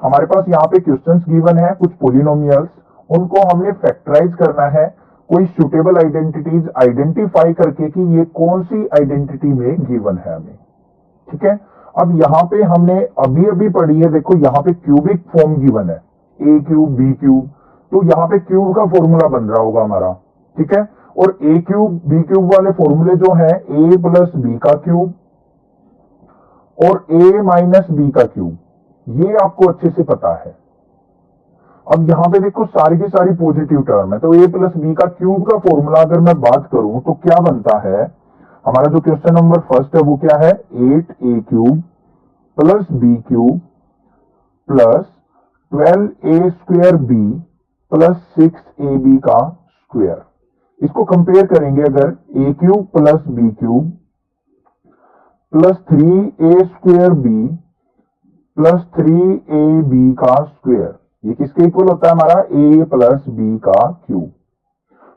हमारे पास यहाँ पे क्वेश्चंस गिवन है, कुछ पोलिनोमियल्स, उनको हमने फैक्टराइज करना है, कोई सुटेबल आइडेंटिटीज आइडेंटिफाई करके कि ये कौन सी आइडेंटिटी में गिवन है हमें। ठीक है, अब यहाँ पे हमने अभी अभी पढ़ी है, देखो यहाँ पे क्यूबिक फॉर्म गिवन है, ए क्यूब बी क्यूब, तो यहाँ पे क्यूब का फॉर्मूला बन रहा होगा हमारा। ठीक है, और ए क्यूब बी क्यूब वाले फॉर्मूले जो है ए प्लस बी का क्यूब और ए माइनस बी का क्यूब, ये आपको अच्छे से पता है। अब यहां पे देखो सारी की सारी पॉजिटिव टर्म है, तो ए प्लस बी का क्यूब का फॉर्मूला अगर मैं बात करूं तो क्या बनता है, हमारा जो क्वेश्चन नंबर फर्स्ट है वो क्या है, 8a cube plus b cube plus 12a square b plus 6ab का स्क्वायर। इसको कंपेयर करेंगे, अगर a cube plus b cube plus 3a square b plus 3ab का स्क्वायर, ये किसके इक्वल होता है, हमारा a प्लस बी का क्यूब।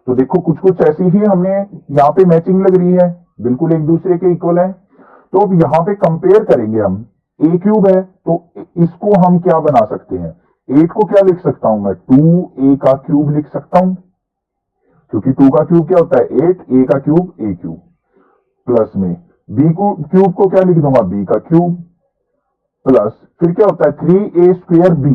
तो देखो कुछ कुछ ऐसी ही हमने यहाँ पे मैचिंग लग रही है, बिल्कुल एक दूसरे के इक्वल है। तो अब यहाँ पे कंपेयर करेंगे हम, a क्यूब है तो इसको हम क्या बना सकते हैं, 8 को क्या लिख सकता हूं मैं, 2a का क्यूब लिख सकता हूं, क्योंकि 2 का क्यूब क्या होता है 8, a का क्यूब a क्यूब, प्लस में b को क्यूब को क्या लिख दूंगा, b का क्यूब, प्लस फिर क्या होता है 3a स्क्वायर b।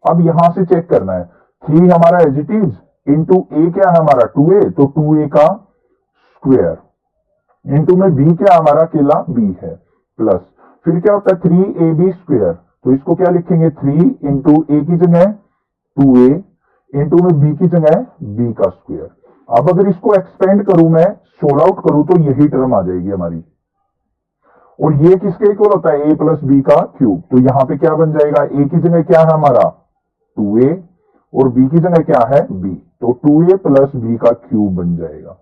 अब यहां से चेक करना है, 3 हमारा as it is into a क्या है हमारा 2a, तो 2a का स्क्वायर इंटू में b क्या हमारा अकेला b है, प्लस फिर क्या होता है 3ab स्क्वायर, तो इसको क्या लिखेंगे 3 इंटू a की जगह 2a इंटू में b की जगह b का स्क्वायर। अब अगर इसको एक्सपेंड करूं मैं, सोल्व आउट करूं, तो यही टर्म आ जाएगी हमारी, और ये किसके इक्वल होता है, a प्लस बी का क्यूब। तो यहां पे क्या बन जाएगा, a की जगह क्या है हमारा 2a और b की जगह क्या है b, तो 2a प्लस बी का क्यूब बन जाएगा।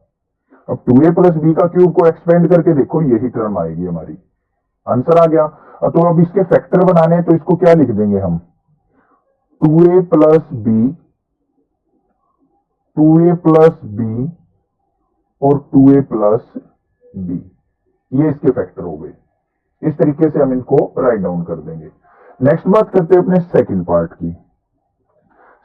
अब 2a प्लस बी का क्यूब को एक्सपेंड करके देखो, यही टर्म आएगी हमारी, आंसर आ गया। तो अब इसके फैक्टर बनाने हैं, तो इसको क्या लिख देंगे हम, 2a plus B, 2a plus B और 2a प्लस बी, ये इसके फैक्टर हो गए। इस तरीके से हम इनको राइट डाउन कर देंगे। नेक्स्ट बात करते हैं अपने सेकंड पार्ट की।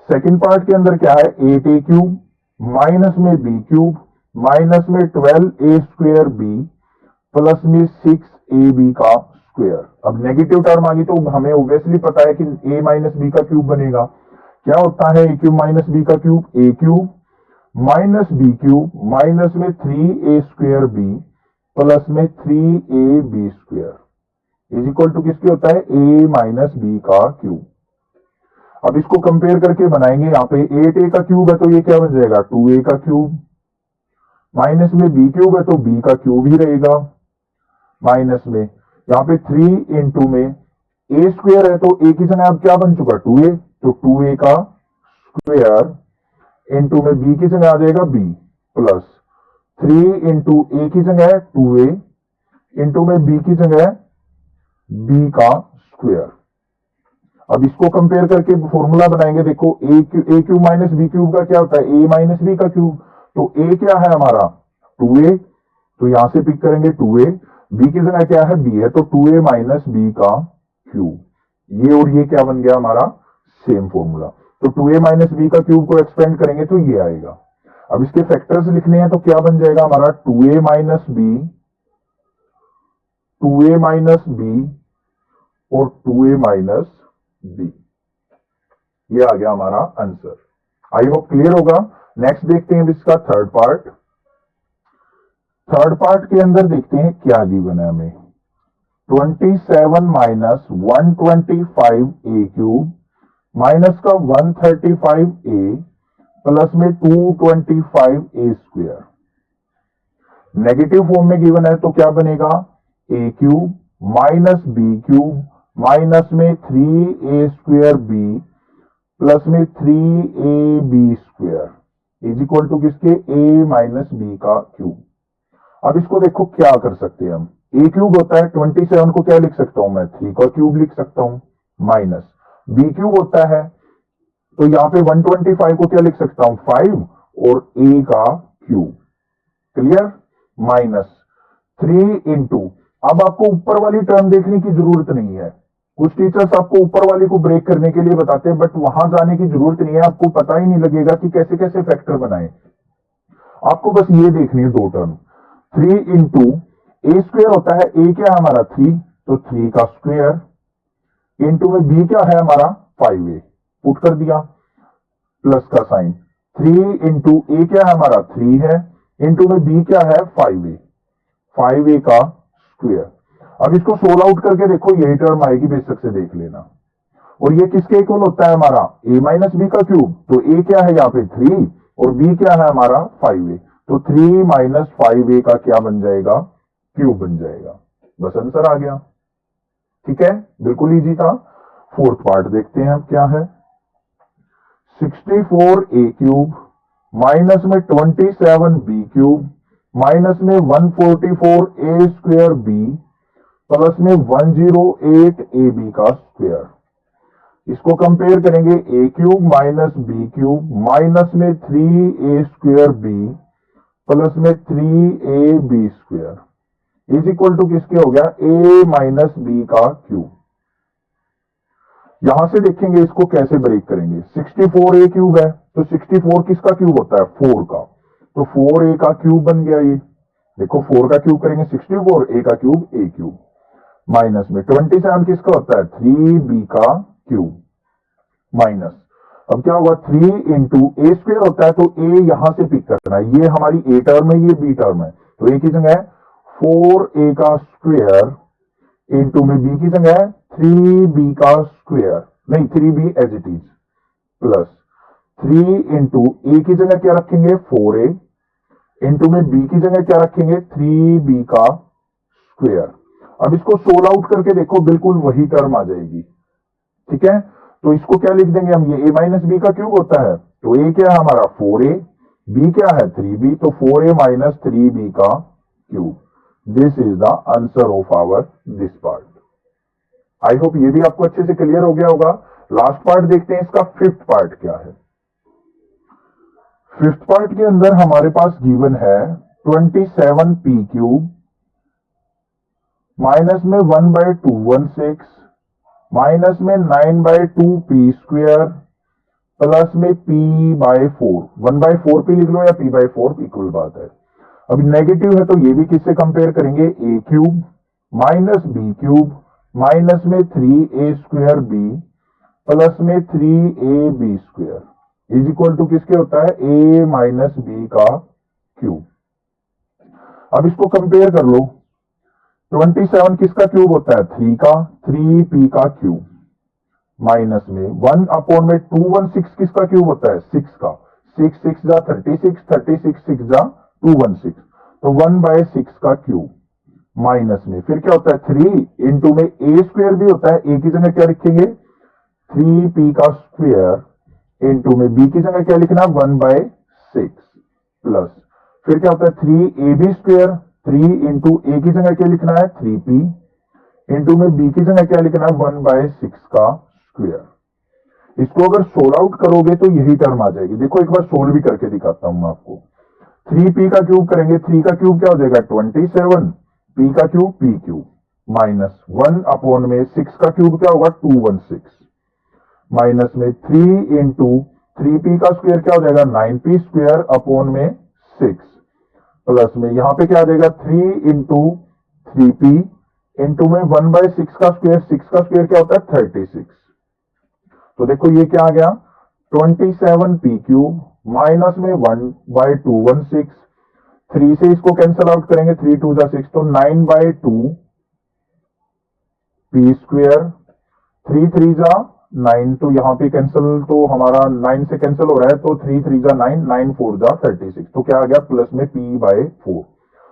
सेकंड पार्ट के अंदर क्या है, 8a क्यूब माइनस में b क्यूब माइनस में 12a स्क्वायर b प्लस में 6ab का स्क्वायर। अब नेगेटिव टर्म आ गई तो हमें ऑब्वियसली पता है कि a माइनस बी का क्यूब बनेगा। क्या होता है a क्यूब माइनस बी का cube, a cube minus b cube minus में 3a स्क्वायर b प्लस में 3ab square is equal to किसके होता है, a माइनस बी का क्यूब। अब इसको कंपेयर करके बनाएंगे, यहाँ पे 8a का क्यूब है तो ये क्या बन जाएगा 2a का क्यूब, माइनस में b क्यूब है तो b का क्यूब ही रहेगा, माइनस में यहाँ पे 3 इंटू में a स्क्वायर है तो a की जगह अब क्या बन चुका 2a, तो 2a का स्क्वायर इंटू में b की जगह आ जाएगा b प्लस 3 इंटू a की जगह 2a इंटू में b की जगह b का स्क्वायर। अब इसको कंपेयर करके फॉर्मूला बनाएंगे, देखो a cube minus b cube का क्या होता है, a माइनस बी का क्यूब, तो a क्या है हमारा 2a, तो यहां से पिक करेंगे 2a, b की जगह क्या है b है तो 2a माइनस बी का क्यूब। ये और ये क्या बन गया हमारा सेम फॉर्मूला। तो 2a माइनस बी का क्यूब को एक्सपेंड करेंगे तो ये आएगा। अब इसके फैक्टर्स लिखने हैं तो क्या बन जाएगा हमारा 2a minus B, 2a minus B और 2a माइनस बी, ये आ गया हमारा आंसर। आई होप क्लियर होगा। नेक्स्ट देखते हैं इसका थर्ड पार्ट। थर्ड पार्ट के अंदर देखते हैं क्या गिवन है हमें, 27 माइनस 125a क्यूब माइनस का 135a प्लस में 225a स्क्वायर। नेगेटिव फॉर्म में गिवन है तो क्या बनेगा, a cube minus b cube minus में 3a स्क्वायर b प्लस में 3ab square is equal to किसके, a माइनस b का क्यूब। अब इसको देखो क्या कर सकते हैं हम, a क्यूब होता है 27 को क्या लिख सकता हूं मैं 3 का क्यूब लिख सकता हूं, माइनस b क्यूब होता है तो यहां पे 125 को क्या लिख सकता हूं 5 और a का क्यूब, क्लियर, माइनस 3 इंटू, अब आपको ऊपर वाली टर्म देखने की जरूरत नहीं है, कुछ टीचर्स आपको ऊपर वाली को ब्रेक करने के लिए बताते हैं, बट वहां जाने की जरूरत नहीं है, आपको पता ही नहीं लगेगा कि कैसे कैसे फैक्टर बनाए। आपको बस ये देखनी है दो टर्म, 3 इंटू ए स्क्वेयर होता है, ए क्या है हमारा 3, तो 3 का स्क्वेयर, इंटू में बी क्या है हमारा 5a, पुट कर दिया प्लस का साइन, 3 इंटू ए क्या है हमारा 3 है, इंटू में बी क्या है 5a, 5a का स्क्वेयर। अब इसको सोल्व आउट करके देखो, यही टर्म आएगी, बेशक से देख लेना। और ये किसके इक्वल होता है हमारा a माइनस बी का क्यूब, तो a क्या है यहाँ पे 3 और b क्या है हमारा 5a, तो 3 माइनस 5a का क्या बन जाएगा, क्यूब बन जाएगा। बस आंसर आ गया। ठीक है, बिल्कुल इजी था। फोर्थ पार्ट देखते हैं अब क्या है। 64a क्यूब माइनस में 27b क्यूब माइनस में 144a स्क्वेयर b प्लस में 108ab का स्क्वेयर। इसको कंपेयर करेंगे, a cube minus b cube minus में 3a स्क्वेयर b प्लस में 3ab square is equal to किसके हो गया, a माइनस बी का क्यूब। यहां से देखेंगे इसको कैसे ब्रेक करेंगे। 64a क्यूब है, तो 64 किसका क्यूब होता है 4 का, तो 4a का क्यूब बन गया। ये देखो 4 का क्यूब करेंगे 64, a का क्यूब a क्यूब, माइनस में 27 किसका होता है 3b का क्यूब, माइनस अब क्या होगा 3 इंटू ए स्क्वेयर होता है, तो a यहां से पिक करना है, ये हमारी a टर्म है, ये b टर्म है, तो a की जगह है 4a का स्क्वेयर इंटू में b की जगह है 3b का स्क्वेयर, नहीं 3b as it is, plus 3 into a की जगह क्या रखेंगे 4a इंटू में b की जगह क्या रखेंगे 3b का स्क्वेयर। अब इसको सोल्व आउट करके देखो, बिल्कुल वही टर्म आ जाएगी। ठीक है, तो इसको क्या लिख देंगे हम, ये a माइनस बी का क्यूब होता है, तो a क्या है हमारा 4a, b क्या है 3b, तो 4a माइनस 3b का cube. This is the answer of our this part. I hope ये भी आपको अच्छे से क्लियर हो गया होगा। लास्ट पार्ट देखते हैं, इसका फिफ्थ पार्ट क्या है। फिफ्थ पार्ट के अंदर हमारे पास गिवन है 27p क्यूब माइनस में 1/216 माइनस में 9/2p स्क्वेयर प्लस में p/4, 1/4p लिख लो या p/4 इक्वल बात है। अब नेगेटिव है तो ये भी किससे कंपेयर करेंगे, a cube minus b cube minus में 3a स्क्वेयर b प्लस में 3ab square is equal to किसके होता है a माइनस b का क्यूब। अब इसको कंपेयर कर लो, 27 किसका क्यूब होता है 3 का, 3p का क्यूब माइनस में 1/216 किसका क्यूब होता है 6 का, 6 6 जा 36, 36 6 जा 216, तो 1/6 का क्यूब माइनस में फिर क्या होता है 3 इंटू में a स्क्वेयर भी होता है, a की जगह क्या लिखेंगे 3p का स्क्वेयर इंटू में b की जगह क्या लिखना 1/6 प्लस फिर क्या होता है 3ab स्क्वेयर, 3 इंटू a की जगह क्या लिखना है 3p इंटू में b की जगह क्या लिखना है 1/6 का स्क्वेयर। इसको अगर सोल्व आउट करोगे तो यही टर्म आ जाएगी। देखो एक बार सोल्व भी करके दिखाता हूं मैं आपको। 3p का क्यूब करेंगे, 3 का क्यूब क्या हो जाएगा 27, p का क्यूब p क्यूब माइनस 1/6 का क्यूब क्या होगा 216 माइनस में 3 इंटू 3p का स्क्वायर क्या हो जाएगा 9p स्क्वायर अपॉन में 6 प्लस में यहां पे क्या आ जाएगा 3 इंटू 3p इंटू में 1/6 का स्क्वायर, 6 का स्क्वायर क्या होता है 36। तो देखो ये क्या आ गया 27p क्यूब माइनस में 1/216, 3 से इसको कैंसिल आउट करेंगे 3 2 जा 6, तो 9/2 p स्क्वेयर, 3 3 जा 9, तो यहां पे कैंसिल तो हमारा 9 से कैंसिल हो रहा है, तो 3 3 जा 9, 9 4 जा 36, तो क्या आ गया प्लस में p/4।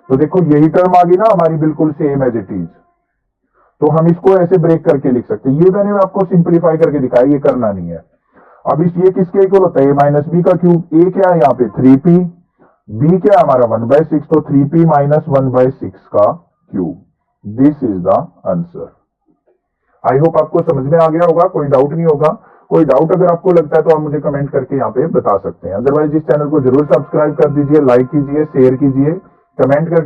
तो देखो यही टर्म आ गई ना हमारी बिल्कुल सेम एज इट इज। तो हम इसको ऐसे ब्रेक करके लिख सकते हैं। ये मैंने आपको सिंप्लीफाई करके दिखाया, ये करना नहीं है। अब इस ये किसके इक्वल होता है a माइनस बी का क्यूब, a क्या है यहाँ पे 3p, b क्या है हमारा 1/6, तो 3p माइनस 1/6 का cube. This is the answer. I hope आपको समझ में आ गया होगा, कोई डाउट नहीं होगा। कोई डाउट अगर आपको लगता है तो आप मुझे कमेंट करके यहाँ पे बता सकते हैं। अदरवाइज इस चैनल को जरूर सब्सक्राइब कर दीजिए, लाइक कीजिए, शेयर कीजिए, कमेंट करके